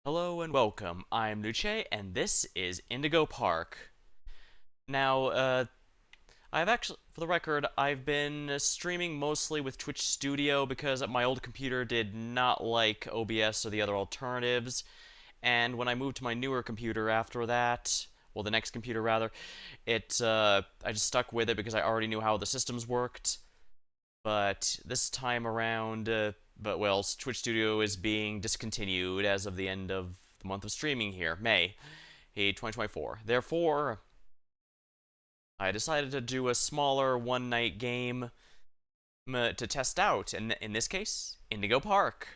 Hello and welcome. I'm Luce, and this is Indigo Park. Now, I've actually, for the record, I've been streaming mostly with Twitch Studio because my old computer did not like OBS or the other alternatives, and when I moved to my newer computer after that, well, the next computer rather, I just stuck with it because I already knew how the systems worked. But this time around, Twitch Studio is being discontinued as of the end of the month of streaming here, May 2024. Therefore, I decided to do a smaller one-night game to test out, and in this case, Indigo Park.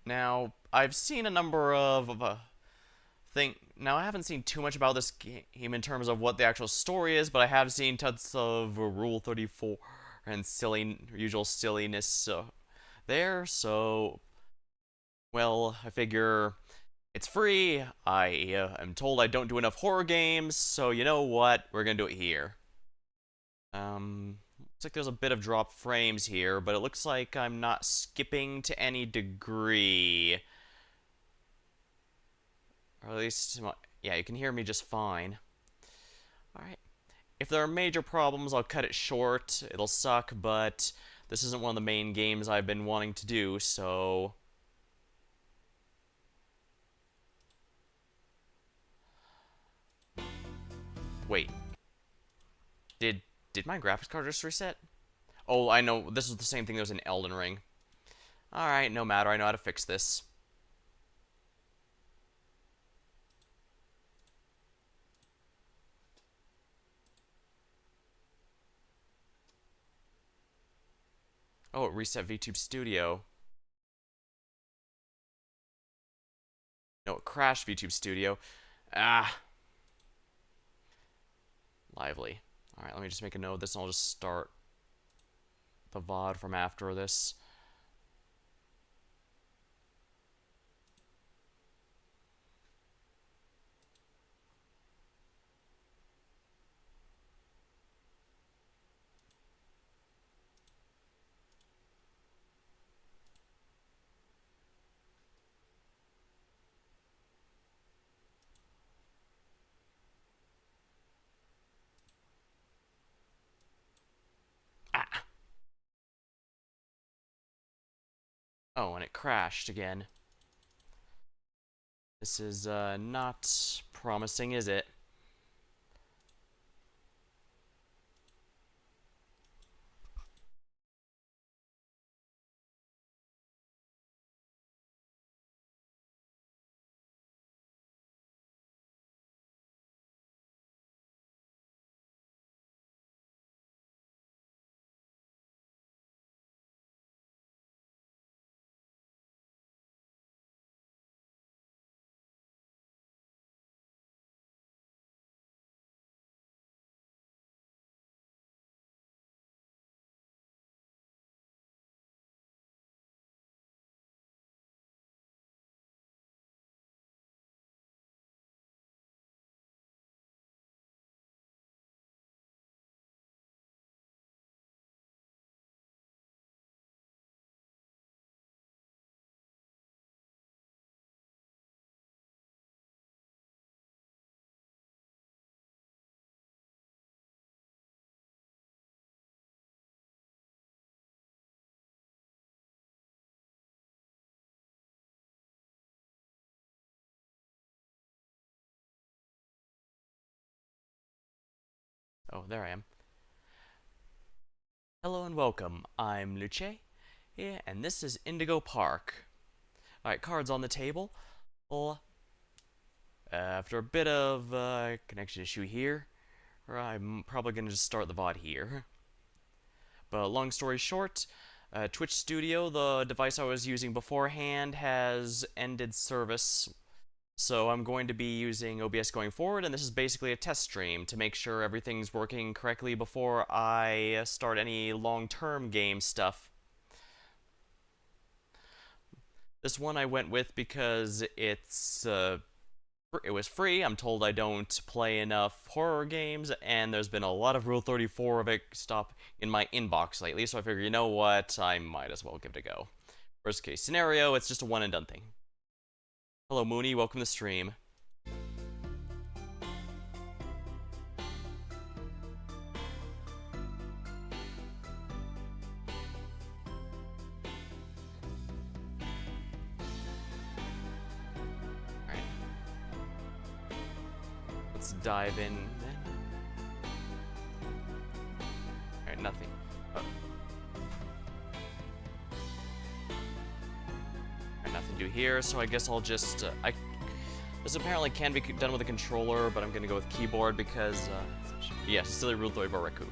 Now, I've seen a number of Now, I haven't seen too much about this game in terms of what the actual story is, but I have seen tons of Rule 34 and usual silliness there. So, well, I figure it's free. I am told I don't do enough horror games, so you know what? We're gonna do it here. Looks like there's a bit of drop frames here, but it looks like I'm not skipping to any degree. Or at least, yeah, you can hear me just fine. Alright. If there are major problems, I'll cut it short. It'll suck, but this isn't one of the main games I've been wanting to do, so... Wait. Did did my graphics card just reset? Oh, I know. This was the same thing that was in Elden Ring. Alright, no matter. I know how to fix this. Oh, it reset VTube Studio. No, it crashed VTube Studio. Ah, lively. Alright, let me just make a note of this and I'll just start the VOD from after this. Ah! Oh, and it crashed again. This is, not promising, is it? Oh, there I am. Hello and welcome. I'm Luce, yeah, and this is Indigo Park. Alright, cards on the table. Well, after a bit of connection issue here, I'm probably going to just start the VOD here. But long story short, Twitch Studio, the device I was using beforehand, has ended service. So I'm going to be using OBS going forward, and this is basically a test stream to make sure everything's working correctly before I start any long-term game stuff. This one I went with because it was free. I'm told I don't play enough horror games, and there's been a lot of Rule 34 of it stop in my inbox lately, so I figure, you know what, I might as well give it a go. Worst case scenario, it's just a one and done thing. Hello, Mooney. Welcome to the stream. Alright. Let's dive in then. Alright, nothing. Nothing to do here, so I guess I'll just, this apparently can be done with a controller, but I'm gonna go with keyboard because, yeah, silly ruled the way by Raccoon.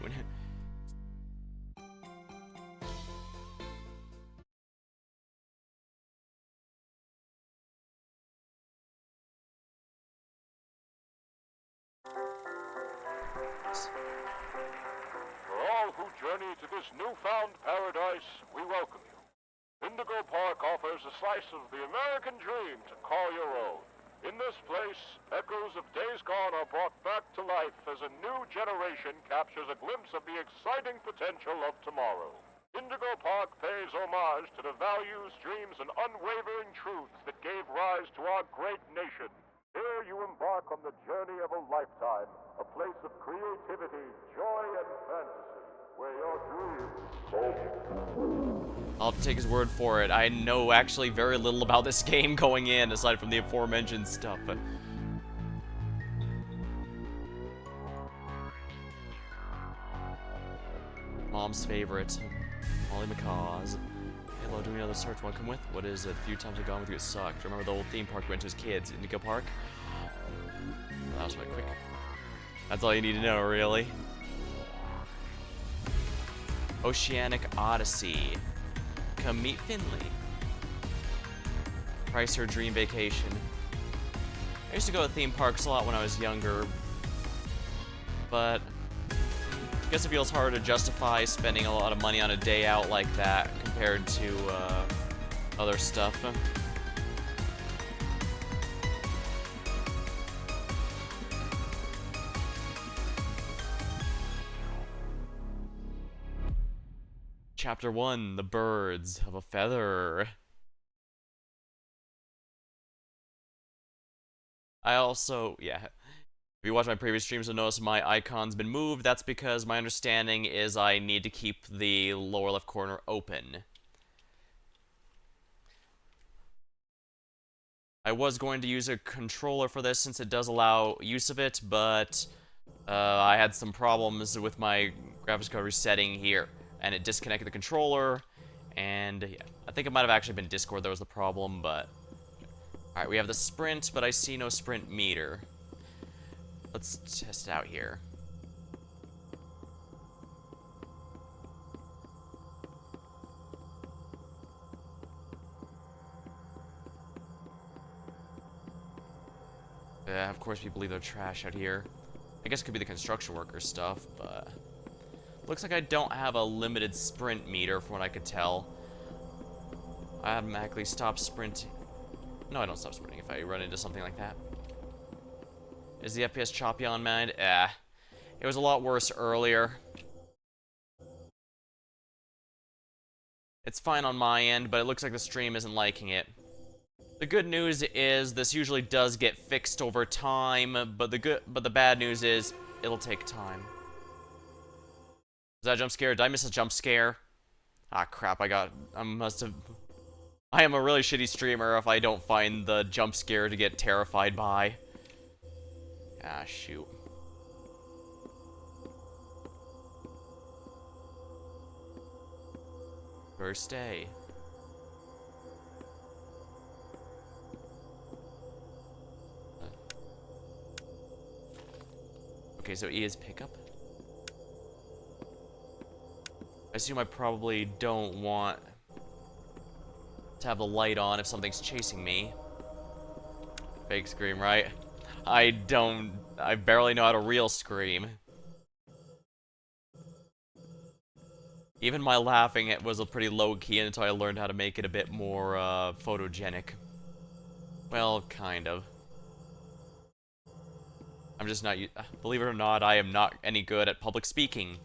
For all who journey to this newfound paradise, we welcome you. Indigo Park offers a slice of the American dream to call your own. In this place, echoes of days gone are brought back to life as a new generation captures a glimpse of the exciting potential of tomorrow. Indigo Park pays homage to the values, dreams, and unwavering truths that gave rise to our great nation. Here you embark on the journey of a lifetime, a place of creativity, joy, and fantasy, where your dreams I'll take his word for it. I know actually very little about this game going in, aside from the aforementioned stuff. Mom's favorite, Molly McCaws. Hello, doing another search. Want to come with? What is it? A few times I've gone with you, it sucked. Remember the old theme park we went to as kids, Indigo Park? That was quite quick. That's all you need to know, really. Oceanic Odyssey. Come meet Finley. Price her dream vacation. I used to go to theme parks a lot when I was younger, but I guess it feels harder to justify spending a lot of money on a day out like that compared to other stuff. Chapter 1, The Birds of a Feather. I also, yeah, if you watch my previous streams, you'll notice my icon's been moved. That's because my understanding is I need to keep the lower left corner open. I was going to use a controller for this since it does allow use of it, but I had some problems with my graphics card resetting here, and it disconnected the controller, and yeah, I think it might have actually been Discord that was the problem, but... Alright, we have the sprint, but I see no sprint meter. Let's test it out here. Yeah, of course people leave their trash out here. I guess it could be the construction worker stuff, but... Looks like I don't have a limited sprint meter from what I could tell. I automatically stop sprinting. No, I don't stop sprinting if I run into something like that. Is the FPS choppy on mine? It was a lot worse earlier. It's fine on my end, but it looks like the stream isn't liking it. The good news is this usually does get fixed over time, but the bad news is it'll take time. Was that a jump scare? Did I miss a jump scare? Ah, crap, I am a really shitty streamer if I don't find the jump scare to get terrified by. Ah, shoot. First day. Okay, so E is pickup. I assume I probably don't want to have the light on if something's chasing me. Fake scream, right? I barely know how to real scream. Even my laughing, it was a pretty low-key until I learned how to make it a bit more, photogenic. Well, kind of. I'm just not, believe it or not, I am not any good at public speaking.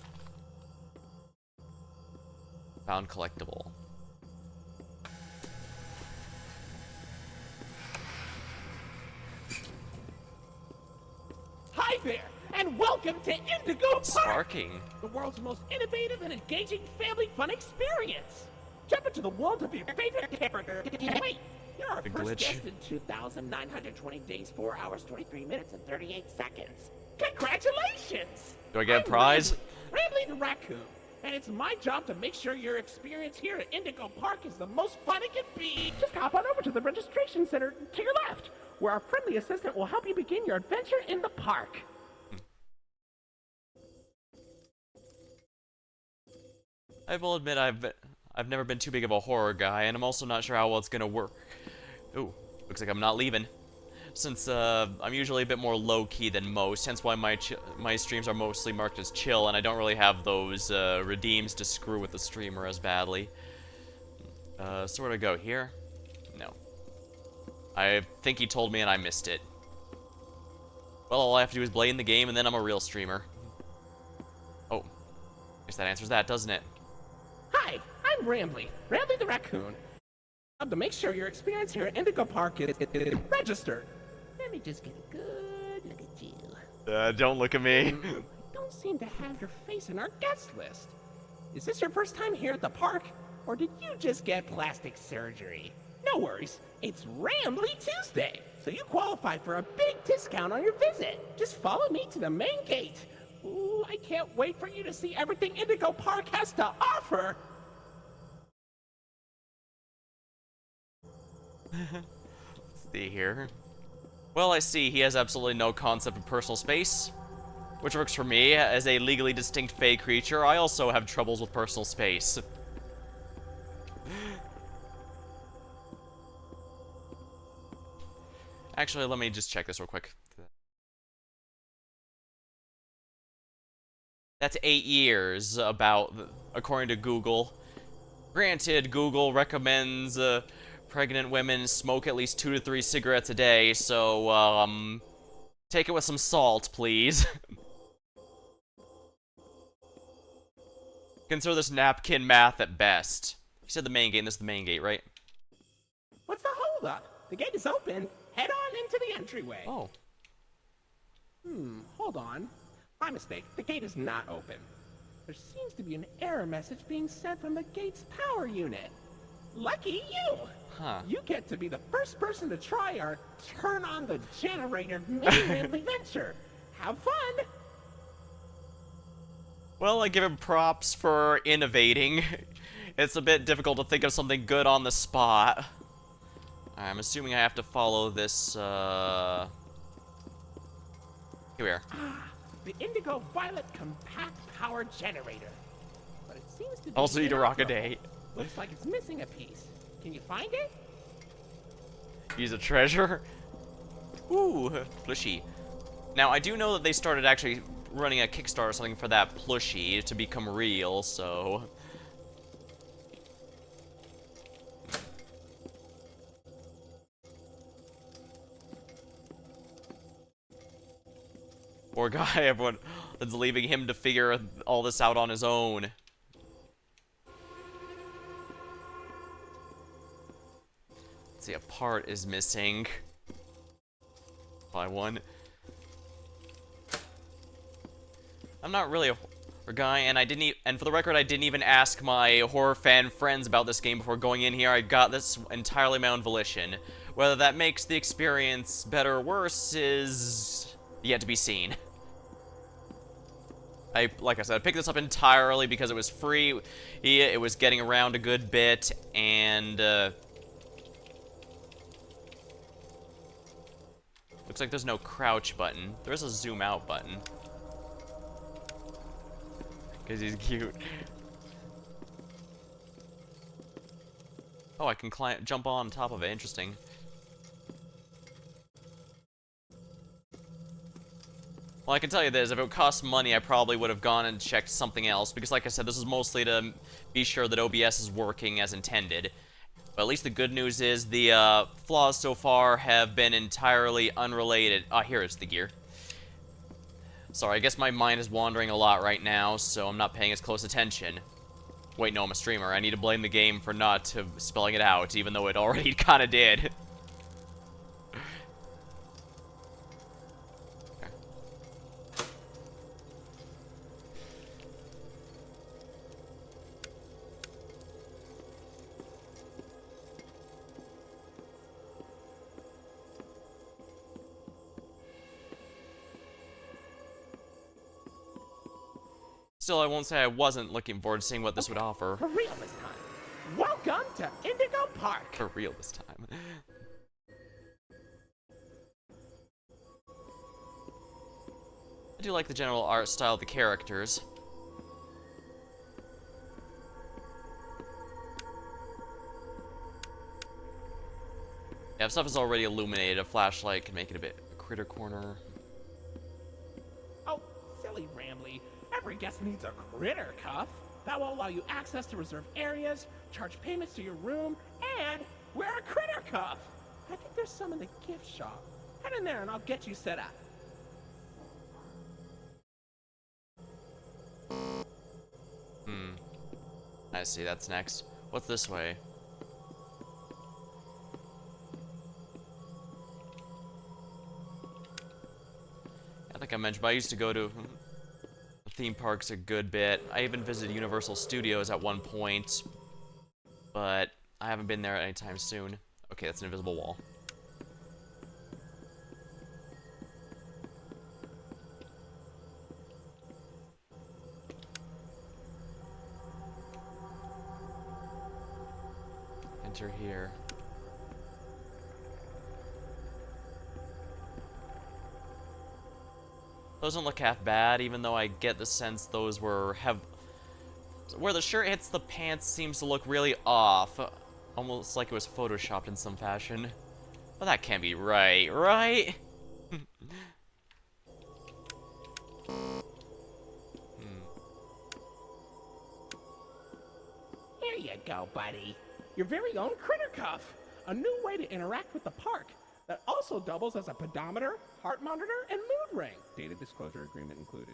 Found collectible. Welcome to Indigo Park, Sparking. the world's most innovative and engaging family fun experience. Jump into the world of your favorite character. Wait, you're our The first glitch. guest in 2,920 days, 4 hours, 23 minutes, and 38 seconds. Congratulations! Do I get a I'm prize? Rambley the Raccoon, and it's my job to make sure your experience here at Indigo Park is the most fun it can be. Just hop on over to the registration center to your left, where our friendly assistant will help you begin your adventure in the park. I will admit I've never been too big of a horror guy, and I'm also not sure how well it's gonna work. Ooh, looks like I'm not leaving. Since I'm usually a bit more low-key than most, hence why my streams are mostly marked as chill, and I don't really have those redeems to screw with the streamer as badly. So where to go? Here? No. I think he told me and I missed it. Well, all I have to do is blame the game, and then I'm a real streamer. Oh. Guess that answers that, doesn't it? Hi, I'm Rambley the Raccoon. To make sure your experience here at Indigo Park is registered. Let me just get a good look at you. Don't look at me. Don't seem to have your face in our guest list. Is this your first time here at the park, or did you just get plastic surgery? No worries, it's Rambley Tuesday, so you qualify for a big discount on your visit. Just follow me to the main gate. Ooh, I can't wait for you to see everything Indigo Park has to offer. Let's see here. Well, I see he has absolutely no concept of personal space, which works for me. As a legally distinct fey creature, I also have troubles with personal space. Actually, let me just check this real quick. That's 8 years, according to Google. Granted, Google recommends pregnant women smoke at least 2 to 3 cigarettes a day, so, take it with some salt, please. Consider this napkin math at best. You said the main gate, this is the main gate, right? What's the holdup? The gate is open. Head on into the entryway. Oh. Hold on. My mistake. The gate is not open. There seems to be an error message being sent from the gate's power unit. Lucky you! Huh. You get to be the first person to try our turn on the generator mini-Rambley venture. Have fun! Well, I give him props for innovating. It's a bit difficult to think of something good on the spot. I'm assuming I have to follow this, Here we are. The Indigo Violet Compact Power Generator. But it seems to be Also need a rock a inoperable. day. Looks like it's missing a piece. Can you find it? Use a treasure. Ooh, plushie. Now, I do know that they started actually running a Kickstarter or something for that plushie to become real, so... Poor guy, everyone is leaving him to figure all this out on his own. Let's see, a part is missing. By one. I'm not really a horror guy, and and for the record, I didn't even ask my horror fan friends about this game before going in here. I got this entirely my own volition. Whether that makes the experience better or worse is yet to be seen. Like I said, I picked this up entirely because it was free. It was getting around a good bit, and looks like there's no crouch button. There's a zoom out button. Because he's cute. Oh, I can jump on top of it. Interesting. Well, I can tell you this, if it cost money, I probably would have gone and checked something else, because like I said, this is mostly to be sure that OBS is working as intended. But at least the good news is the flaws so far have been entirely unrelated. Ah, here is the gear. Sorry, I guess my mind is wandering a lot right now, so I'm not paying as close attention. Wait, no, I'm a streamer. I need to blame the game for not spelling it out, even though it already kind of did. Still, I won't say I wasn't looking forward to seeing what this would Okay, offer. for real this time. Welcome to Indigo Park. For real this time. I do like the general art style of the characters. Yeah, if stuff is already illuminated, a flashlight can make it a bit critter corner. Oh, silly Ramley. Every guest needs a critter cuff. That will allow you access to reserved areas, charge payments to your room, and wear a critter cuff. I think there's some in the gift shop. Head in there and I'll get you set up. I see, that's next. What's this way? Like I mentioned, I used to go to theme parks a good bit. I even visited Universal Studios at one point, but I haven't been there anytime soon. Okay, that's an invisible wall. Enter here. Those don't look half bad, even though I get the sense those were where the shirt hits the pants seems to look really off. Almost like it was photoshopped in some fashion. But that can't be right, right? Here you go, buddy. Your very own critter cuff. A new way to interact with the park that also doubles as a pedometer, heart monitor, and mood ring. Data disclosure agreement included.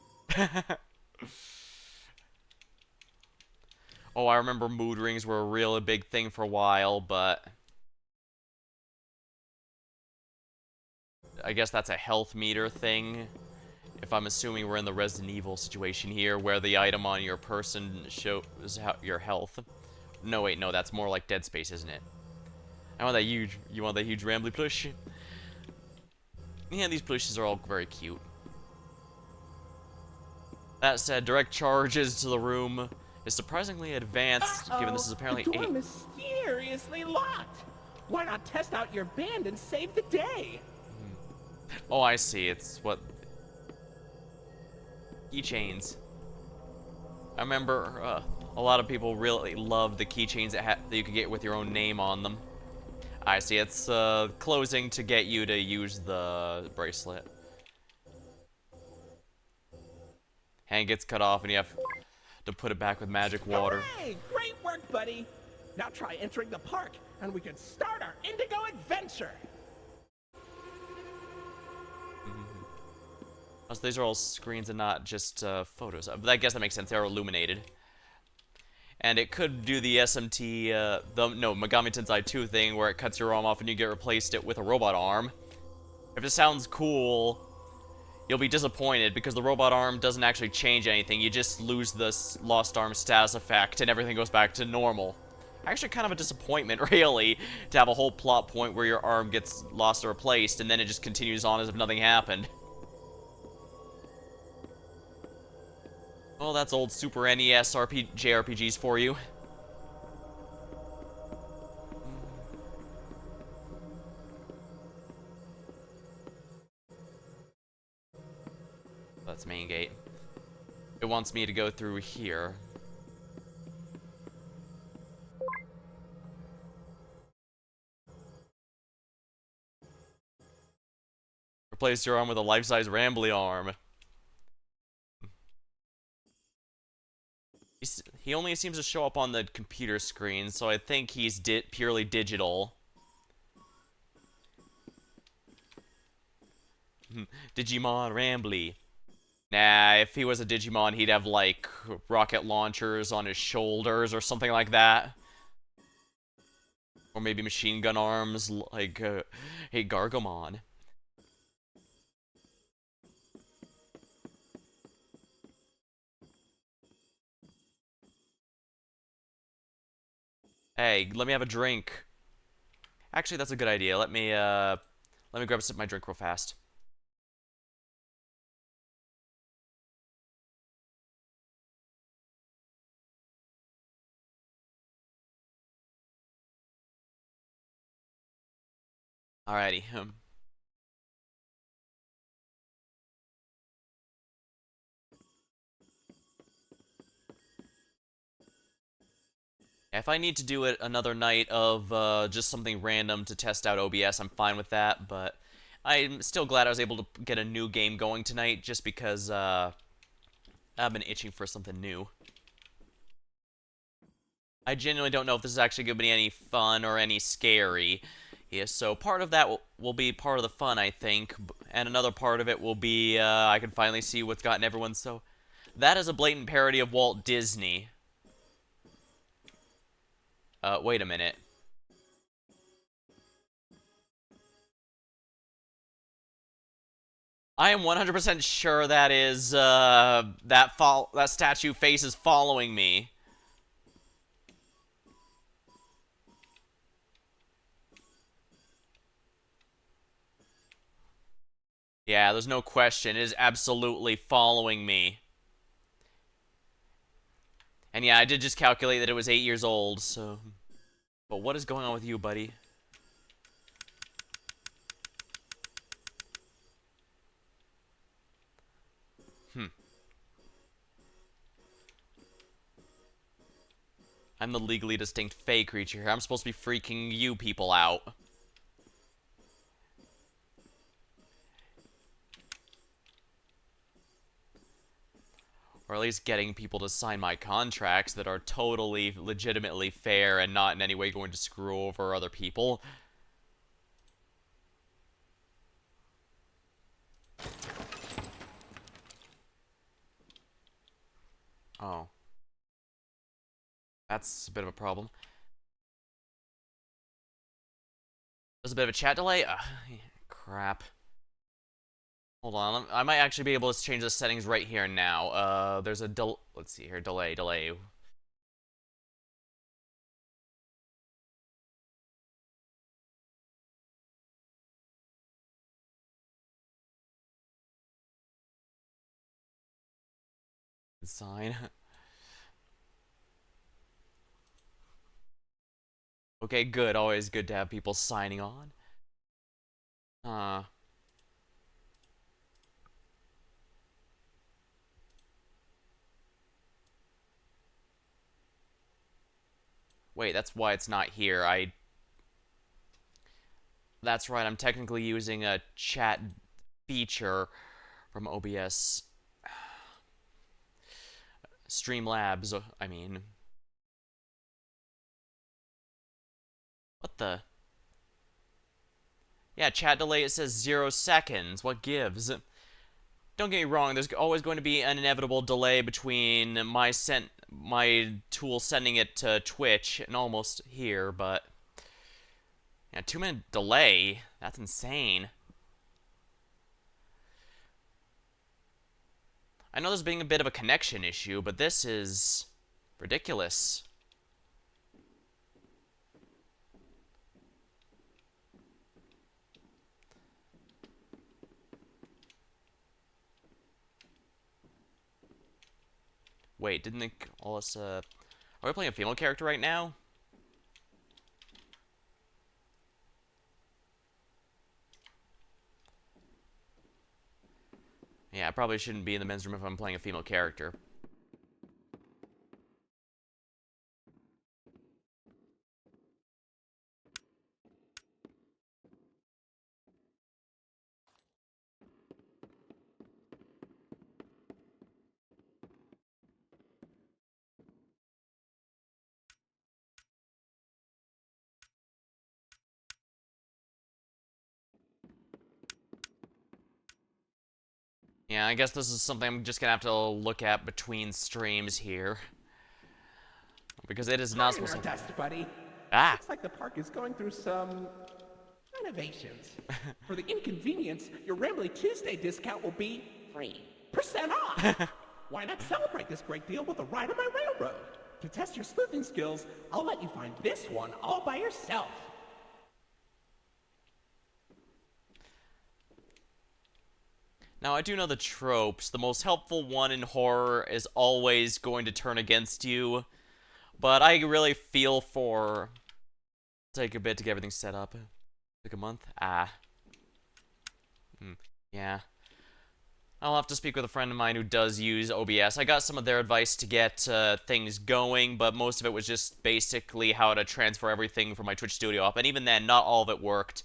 Oh, I remember mood rings were a real big thing for a while, but I guess that's a health meter thing. If I'm assuming we're in the Resident Evil situation here, where the item on your person shows your health. No, wait, no, that's more like Dead Space, isn't it? I want that huge. You want that huge rambly plush? Yeah, these plushes are all very cute. That said, direct charges to the room is surprisingly advanced, given this is apparently the door 8. mysteriously locked. Why not test out your band and save the day? Oh, I see. It's what keychains. I remember a lot of people really loved the keychains that you could get with your own name on them. I see. It's closing to get you to use the bracelet. Hand gets cut off, and you have to put it back with magic water. Hooray! Great work, buddy. Now try entering the park, and we can start our Indigo adventure. So these are all screens and not just photos. But I guess that makes sense. They're illuminated. And it could do the SMT, Megami Tensei 2 thing where it cuts your arm off and you get replaced it with a robot arm. If it sounds cool, you'll be disappointed because the robot arm doesn't actually change anything. You just lose the lost arm status effect and everything goes back to normal. Actually kind of a disappointment, really, to have a whole plot point where your arm gets lost or replaced and then it just continues on as if nothing happened. Well, that's old Super NES JRPGs for you. That's main gate. It wants me to go through here. Replace your arm with a life-size Rambly arm. He only seems to show up on the computer screen, so I think he's purely digital. Digimon Rambly. Nah, if he was a Digimon, he'd have, like, rocket launchers on his shoulders or something like that. Or maybe machine gun arms, like, hey, Gargomon. Hey, let me have a drink. Actually, that's a good idea. Let me grab a sip of my drink real fast. Alrighty. If I need to do it another night of just something random to test out OBS, I'm fine with that, but I'm still glad I was able to get a new game going tonight just because I've been itching for something new. I genuinely don't know if this is actually going to be any fun or any scary. Yeah, so part of that will be part of the fun, I think, and another part of it will be I can finally see what's gotten everyone so... That is a blatant parody of Walt Disney. Wait a minute. I am 100% sure that is, that statue face is following me. Yeah, there's no question. It is absolutely following me. And yeah, I did just calculate that it was 8 years old, so... But what is going on with you, buddy? Hmm. I'm the legally distinct Fey creature here. I'm supposed to be freaking you people out. Or at least getting people to sign my contracts that are totally, legitimately fair and not in any way going to screw over other people. Oh. That's a bit of a problem. There's a bit of a chat delay? Ugh, crap. Hold on, I might actually be able to change the settings right here now. There's a let's see here, delay. Sign. Okay, good. Always good to have people signing on. Uh, wait, that's why it's not here. That's right, I'm technically using a chat feature from OBS. Streamlabs, I mean. What the? Yeah, chat delay, it says 0 seconds. What gives? Don't get me wrong, there's always going to be an inevitable delay between my tool sending it to Twitch and almost here, but... Yeah, 2-minute delay? That's insane. I know there's being a bit of a connection issue, but this is... ridiculous. Wait, didn't they call us, Are we playing a female character right now? Yeah, I probably shouldn't be in the men's room if I'm playing a female character. Yeah, I guess this is something I'm just gonna have to look at between streams here. Because it is not Pardon supposed our to... dust, buddy. Ah! Looks like the park is going through some renovations. For the inconvenience, your Rambly Tuesday discount will be 3% off. Why not celebrate this great deal with a ride on my railroad? To test your sleuthing skills, I'll let you find this one all by yourself. Now, I do know the tropes. The most helpful one in horror is always going to turn against you. But I really feel for... take a bit to get everything set up. Like a month? Ah. Yeah. I'll have to speak with a friend of mine who does use OBS. I got some of their advice to get things going, but most of it was just basically how to transfer everything from my Twitch Studio up, and even then, not all of it worked.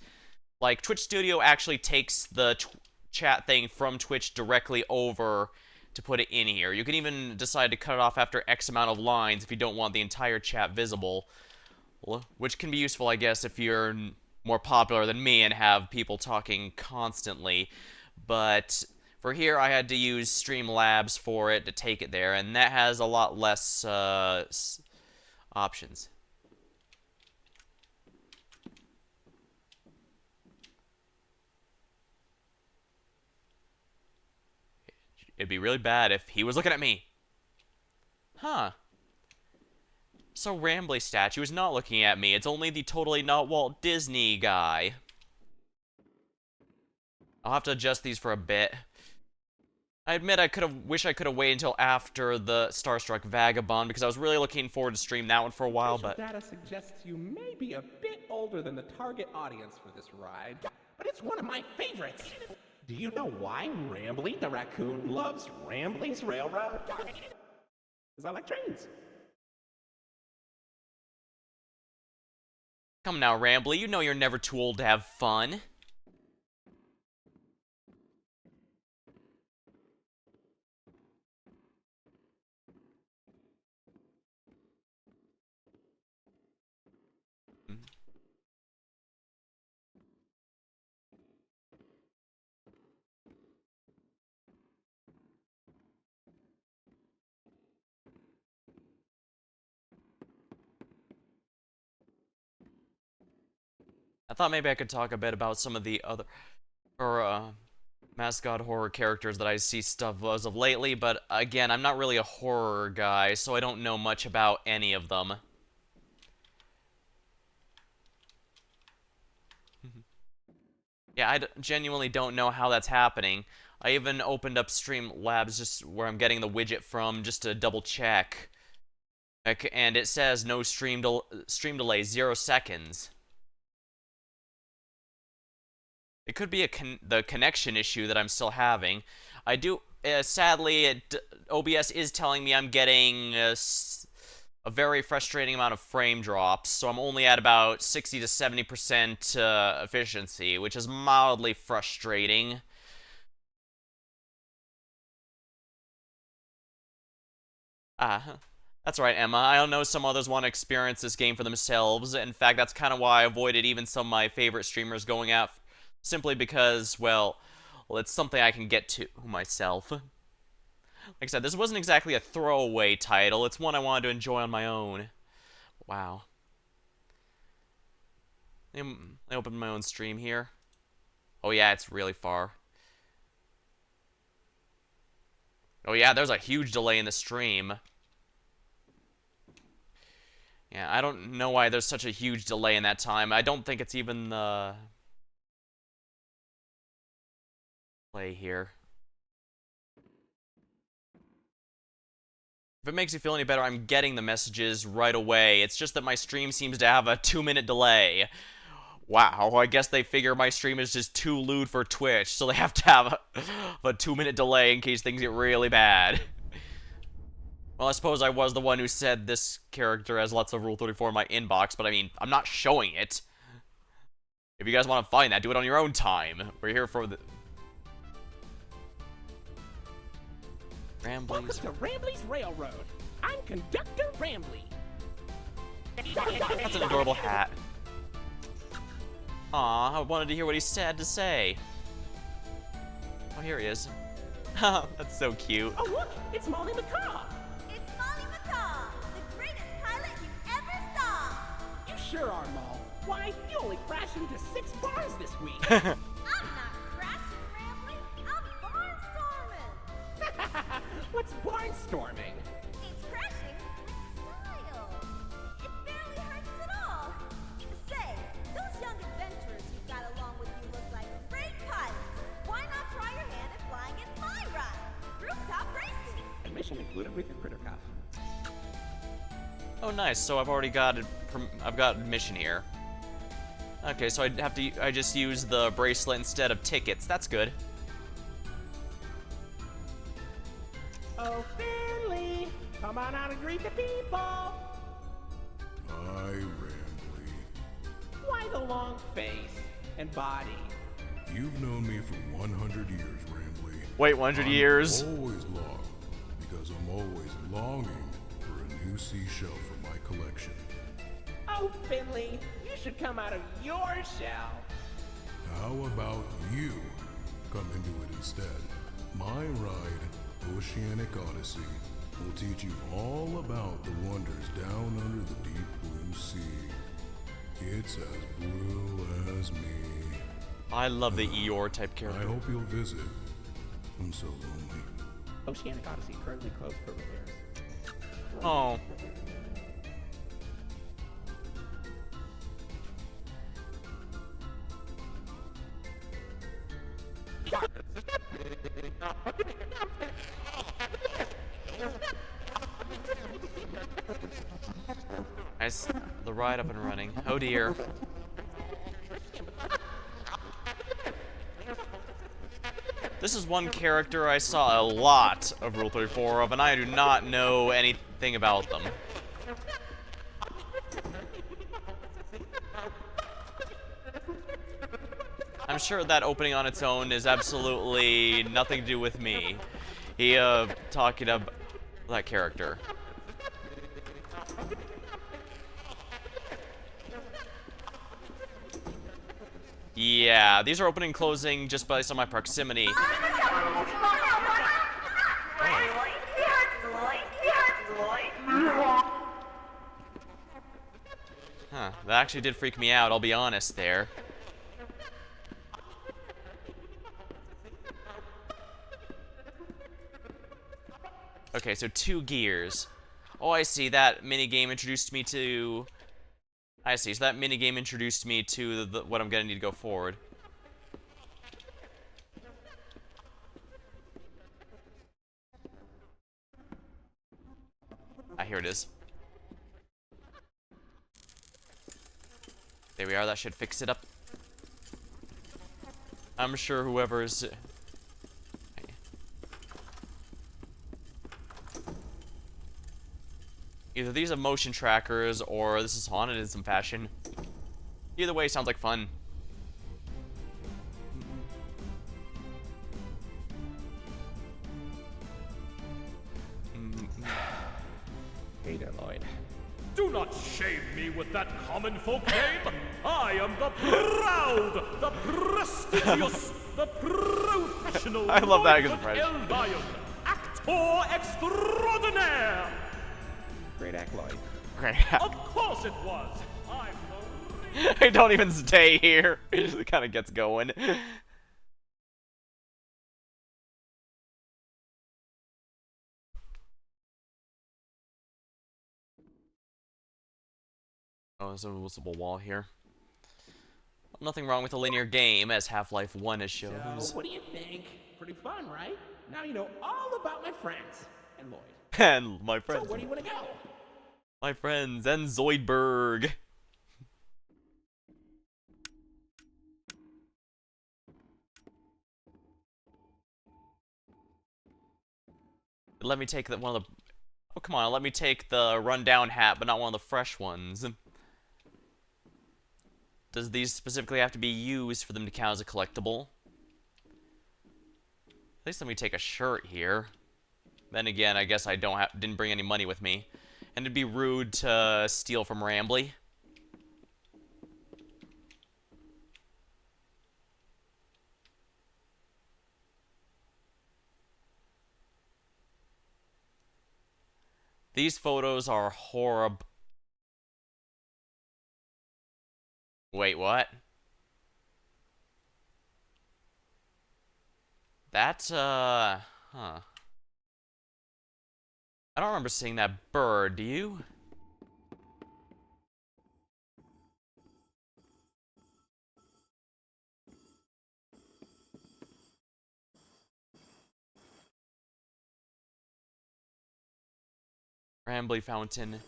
Like, Twitch Studio actually takes the chat thing from Twitch directly over to put it in here. You can even decide to cut it off after X amount of lines if you don't want the entire chat visible, which can be useful, I guess, if you're more popular than me and have people talking constantly. But for here, I had to use Streamlabs for it to take it there, and that has a lot less options. It'd be really bad if he was looking at me. Huh. So Rambly statue is not looking at me. It's only the totally not Walt Disney guy. I'll have to adjust these for a bit. I admit wish I could have waited until after the Starstruck Vagabond because I was really looking forward to stream that one for a while, but data suggests you may be a bit older than the target audience for this ride, but it's one of my favorites. Do you know why Rambly the raccoon loves Rambly's Railroad? Because I like trains. come now, Rambly, you know you're never too old to have fun. I thought maybe I could talk a bit about some of the other mascot horror characters that I see stuff as of lately, but again, I'm not really a horror guy, so I don't know much about any of them. Yeah, I genuinely don't know how that's happening. I even opened up Streamlabs just where I'm getting the widget from just to double check. And it says no stream delay, 0 seconds. It could be the connection issue that I'm still having. I do, sadly, OBS is telling me I'm getting a very frustrating amount of frame drops, so I'm only at about 60 to 70% efficiency, which is mildly frustrating. That's right, Emma. I don't know some others want to experience this game for themselves. In fact, that's kind of why I avoided even some of my favorite streamers going out, simply because, well, it's something I can get to myself. Like I said, this wasn't exactly a throwaway title. It's one I wanted to enjoy on my own. Wow. I opened my own stream here. Oh yeah, it's really far. Oh yeah, there's a huge delay in the stream. Yeah, I don't know why there's such a huge delay in that time. I don't think it's even the play here. If it makes you feel any better, I'm getting the messages right away. It's just that my stream seems to have a 2-minute delay. Wow, I guess they figure my stream is just too lewd for Twitch, so they have to have a 2-minute delay in case things get really bad. Well, I suppose I was the one who said this character has lots of Rule 34 in my inbox, but I mean, I'm not showing it. If you guys want to find that, do it on your own time. We're here for the... Welcome to Rambly's Railroad. I'm Conductor Rambly. That's an adorable hat. Aw, I wanted to hear what he had to say. Oh, here he is. That's so cute. Oh, look, it's Molly McCaw. It's Molly McCaw, the greatest pilot you ever saw. You sure are, Moll. Why, you only crashed into 6 bars this week. I'm not crashing, Rambly. I'm barnstorming. What's barnstorming? It's crashing with style. It barely hurts at all. Say, those young adventurers you've got along with you look like great pilots. Why not try your hand at flying in my ride? Rooftop racing. Admission included with your critter cuff. Oh, nice. So I've already got I've got admission here. Okay, so I just use the bracelet instead of tickets. That's good. Oh, Finley, come on out and greet the people. Hi, Rambly. Why the long face and body? You've known me for 100 years, Rambly. Wait, 100 I'm years? always long, because I'm always longing for a new seashell for my collection. Oh, Finley, you should come out of your shell. How about you come into it instead? My ride, Oceanic Odyssey, will teach you all about the wonders down under the deep blue sea. It's as blue as me. I love the Eeyore type I character. hope you'll visit. I'm so lonely. Oceanic Odyssey currently closed for repairs. Oh. Nice. The ride up and running. Oh dear. This is one character I saw a lot of Rule 34 of, and I do not know anything about them. I'm sure that opening on its own is absolutely nothing to do with me. He, talking about that character. Yeah, these are opening and closing just based on my proximity. Huh, that actually did freak me out, I'll be honest there. Okay, so 2 gears. Oh, I see, that minigame introduced me to... I see, so that minigame introduced me to what I'm gonna need to go forward. Ah, here it is. There we are, that should fix it up. I'm sure whoever's... Either these are motion trackers, or this is haunted in some fashion. Either way, sounds like fun. Hey there, Lloyd. Do not shame me with that common folk name. I am the proud, the prestigious, the professional I love that Lloyd expression. L. Lyon, actor extraordinaire. Great act, Lloyd. Of course it was. I'm I don't even stay here. It just kind of gets going. Oh, there's a noticeable wall here. Nothing wrong with a linear game, as Half-Life 1 has shown. So, what do you think? Pretty fun, right? Now you know all about my friends and Lloyd. And my So, friends. where do you want to go? My friends, and Zoidberg. Let me take one of the... Oh, come on, let me take the rundown hat, but not one of the fresh ones. Does these specifically have to be used for them to count as a collectible? At least let me take a shirt here. Then again, I guess I didn't bring any money with me. And it'd be rude to steal from Rambly. These photos are horrible. Wait, what? That's, huh. I don't remember seeing that bird, do you? Rambly Fountain.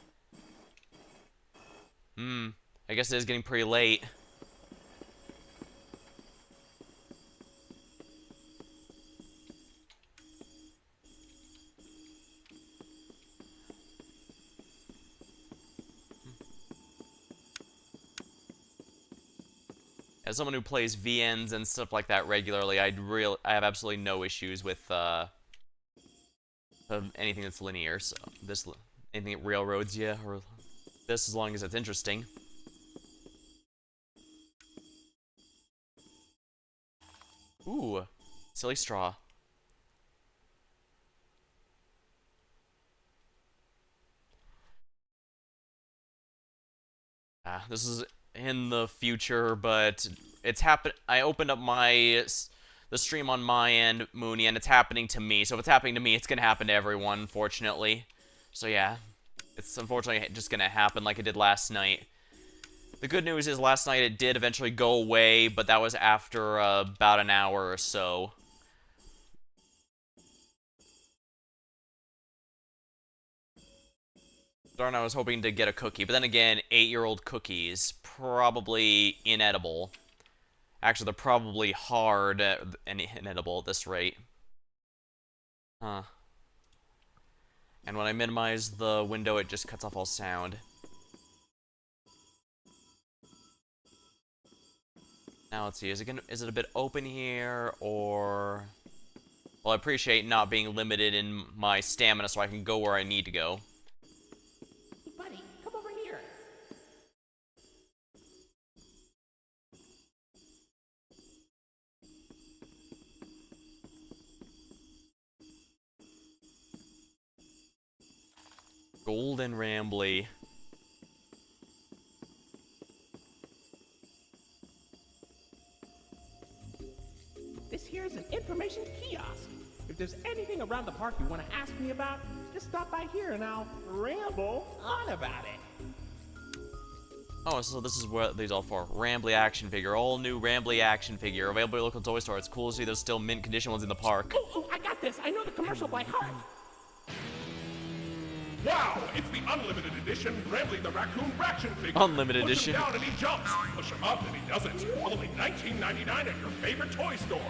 I guess it is getting pretty late. As someone who plays VNs and stuff like that regularly, I have absolutely no issues with of anything that's linear. So anything that railroads you or this, as long as it's interesting. Ooh, silly straw. This is in the future, but it's happened. I opened up the stream on my end, Mooney, and it's happening to me. So if it's happening to me, it's gonna happen to everyone, unfortunately. So yeah, it's unfortunately just gonna happen like it did last night. The good news is last night it did eventually go away, but that was after about an hour or so. Darn, I was hoping to get a cookie, but then again, 8-year-old cookies, probably inedible. Actually, they're probably hard and inedible at this rate. Huh. And when I minimize the window, it just cuts off all sound. Now let's see, is it a bit open here, or... Well, I appreciate not being limited in my stamina so I can go where I need to go. Hey, buddy, come over here. Golden Rambly. This here is an information kiosk. If there's anything around the park you want to ask me about, just stop by here and I'll ramble on about it. Oh, so this is what these all for. Rambly action figure. All new Rambly action figure. Available at your local toy store. It's cool to see there's still mint condition ones in the park. Oh, I got this. I know the commercial by heart. Wow, it's the unlimited edition Bramley the Raccoon Raction figure. Unlimited Push edition. him down and he jumps. Push him up and he doesn't. Only $19.99 at your favorite toy store.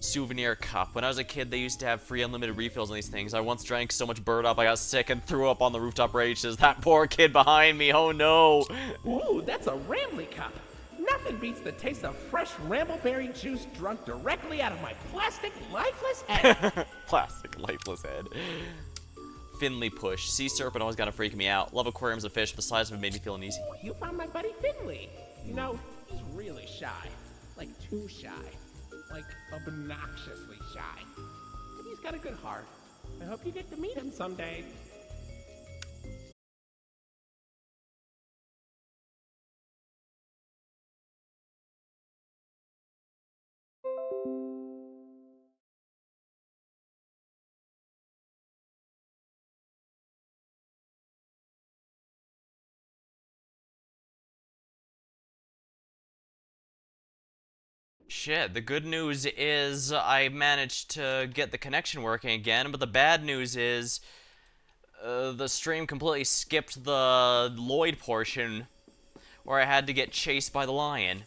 Souvenir cup. When I was a kid, they used to have free unlimited refills on these things. I once drank so much Bird Up I got sick and threw up on the rooftop races. That poor kid behind me. Oh no. Ooh, that's a Rambly cup. Nothing beats the taste of fresh Rambleberry juice drunk directly out of my plastic, lifeless head. Plastic lifeless head. Finley push. Sea serpent always gotta freak me out. Love aquariums of fish. Besides, it made me feel uneasy. You found my buddy Finley. You know, he's really shy. Like, too shy. Like, obnoxiously shy. But he's got a good heart. I hope you get to meet him someday. Shit, the good news is I managed to get the connection working again, but the bad news is the stream completely skipped the Lloyd portion where I had to get chased by the lion.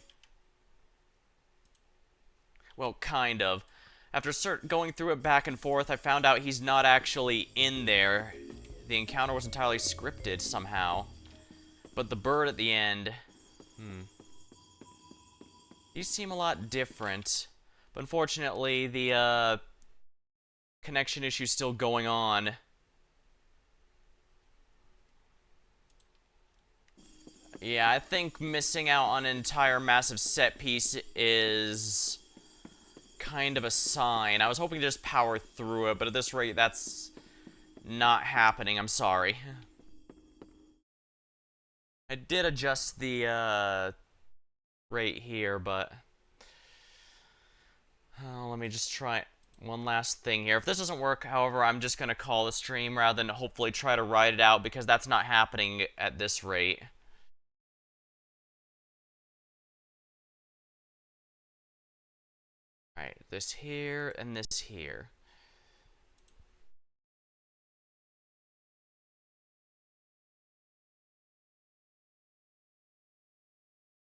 Well, kind of. After going through it back and forth, I found out he's not actually in there. The encounter was entirely scripted somehow. But the bird at the end... These seem a lot different. But unfortunately, the connection issue's still going on. Yeah, I think missing out on an entire massive set piece is kind of a sign. I was hoping to just power through it, but at this rate, that's not happening. I'm sorry. I did adjust the rate here, but let me just try one last thing here. If this doesn't work, however, I'm just gonna call the stream rather than hopefully try to ride it out, because that's not happening at this rate. Alright, this here and this here.